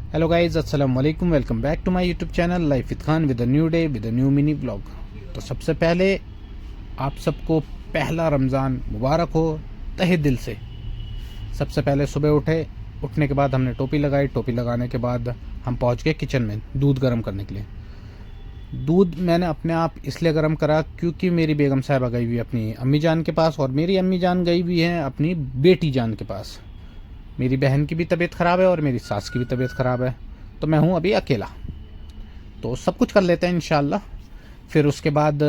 Hello guys, अस्सलाम वालेकुम। Welcome back to my YouTube channel life with Khan with a new day with a new mini vlog. तो सबसे पहले आप सबको पहला रमज़ान मुबारक हो तहे दिल से। सबसे पहले सुबह उठने के बाद हमने टोपी लगाई। टोपी लगाने के बाद हम पहुंच गए किचन में दूध गर्म करने के लिए। दूध मैंने अपने आप इसलिए गर्म करा क्योंकि मेरी बेगम साहिबा गई हुई है अपनी अम्मी जान के पास और मेरी अम्मी जान गई हुई हैं अपनी बेटी जान के पास। मेरी बहन की भी तबीयत ख़राब है और मेरी सास की भी तबीयत ख़राब है, तो मैं हूँ अभी अकेला। तो सब कुछ कर लेते हैं इंशाल्लाह। फिर उसके बाद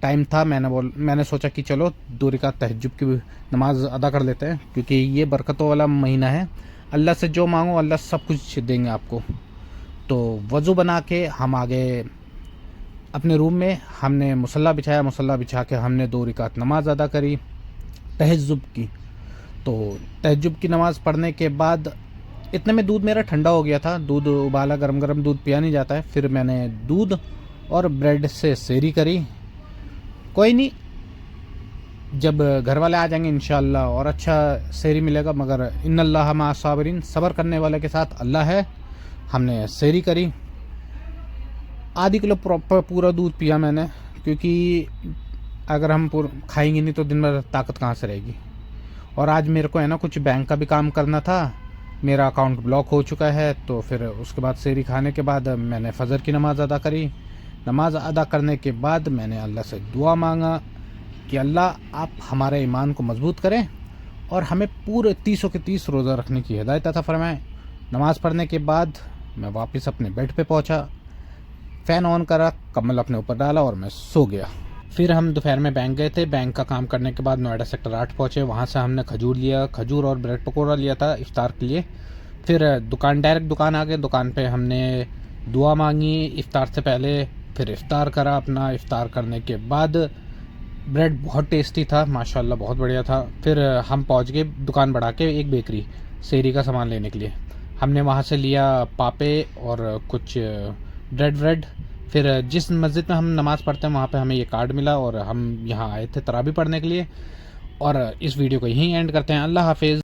टाइम था, मैंने सोचा कि चलो 2 रकात तहज्जुद की नमाज़ अदा कर लेते हैं, क्योंकि ये बरकतों वाला महीना है। अल्लाह से जो मांगो अल्लाह सब कुछ देंगे आपको। तो वज़ू बना के हम आ गए अपने रूम में। हमने मुसल्ला बिछाया। मुसल्ला बिछा के हमने 2 रकात नमाज अदा करी तहज्जुद की। तो तहज्जुद की नमाज़ पढ़ने के बाद इतने में दूध मेरा ठंडा हो गया था। दूध उबाला, गरम गरम दूध पिया नहीं जाता है। फिर मैंने दूध और ब्रेड से सेहरी करी। कोई नहीं, जब घर वाले आ जाएंगे इंशाल्लाह और अच्छा सेहरी मिलेगा, मगर इन्नल्लाह मा साबिरीन, सब्र करने वाले के साथ अल्लाह है। हमने सेहरी करी। आधी किलो प्रॉपर पूरा दूध पिया मैंने, क्योंकि अगर हम खाएंगे नहीं तो दिन भर ताकत कहाँ से रहेगी। और आज मेरे को है ना कुछ बैंक का भी काम करना था। मेरा अकाउंट ब्लॉक हो चुका है। तो फिर उसके बाद सेहरी खाने के बाद मैंने फ़जर की नमाज़ अदा करी। नमाज़ अदा करने के बाद मैंने अल्लाह से दुआ मांगा कि अल्लाह आप हमारे ईमान को मजबूत करें और हमें पूरे 30 के 30 रोज़ा रखने की हिदायत अता फरमाएं। नमाज़ पढ़ने के बाद मैं वापस अपने बेड पे पहुंचा, फ़ैन ऑन करा, कम्बल अपने ऊपर डाला और मैं सो गया। फिर हम दोपहर में बैंक गए थे। बैंक का काम करने के बाद नोएडा सेक्टर 8 पहुँचे। वहाँ से हमने खजूर और ब्रेड पकौड़ा लिया था इफ्तार के लिए। फिर डायरेक्ट दुकान आ गए। दुकान पे हमने दुआ मांगी इफ्तार से पहले। फिर इफ्तार करा अपना। इफ्तार करने के बाद ब्रेड बहुत टेस्टी था माशाल्लाह, बहुत बढ़िया था। फिर हम पहुँच गए दुकान बढ़ा के एक बेकरी सेहरी का सामान लेने के लिए। हमने वहाँ से लिया पापे और कुछ ब्रेड। फिर जिस मस्जिद में हम नमाज़ पढ़ते हैं वहाँ पे हमें ये कार्ड मिला और हम यहाँ आए थे तरावी पढ़ने के लिए। और इस वीडियो को यहीं एंड करते हैं। अल्लाह हाफिज़।